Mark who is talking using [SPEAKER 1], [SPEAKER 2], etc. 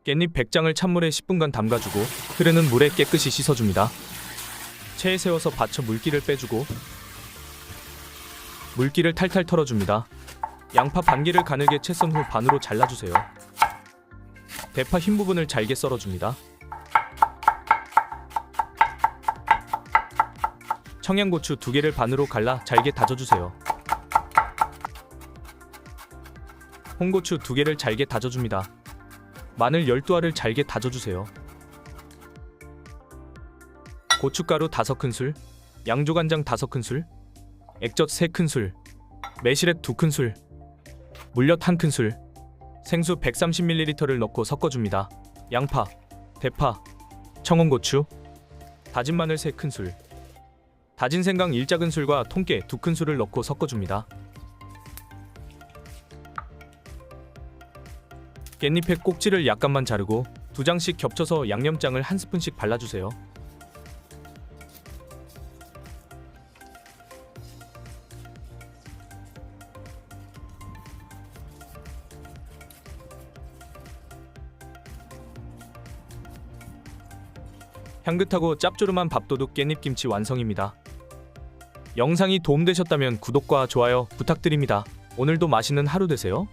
[SPEAKER 1] 깻잎 100장을 찬물에 10분간 담가주고 흐르는 물에 깨끗이 씻어줍니다. 체에 세워서 받쳐 물기를 빼주고 물기를 탈탈 털어줍니다. 양파 반개를 가늘게 채 썬 후 반으로 잘라주세요. 대파 흰 부분을 잘게 썰어줍니다. 청양고추 2개를 반으로 갈라 잘게 다져주세요. 홍고추 2개를 잘게 다져줍니다. 마늘 12알을 잘게 다져주세요. 고춧가루 5큰술, 양조간장 5큰술, 액젓 3큰술, 매실액 2큰술, 물엿 1큰술, 생수 130ml를 넣고 섞어줍니다. 양파, 대파, 청원고추, 다진 마늘 3큰술, 다진 생강 1작은술과 통깨 2큰술을 넣고 섞어줍니다. 깻잎의 꼭지를 약간만 자르고 2장씩 겹쳐서 양념장을 1스푼씩 발라주세요. 향긋하고 짭조름한 밥도둑 깻잎김치 완성입니다. 영상이 도움되셨다면 구독과 좋아요 부탁드립니다. 오늘도 맛있는 하루 되세요.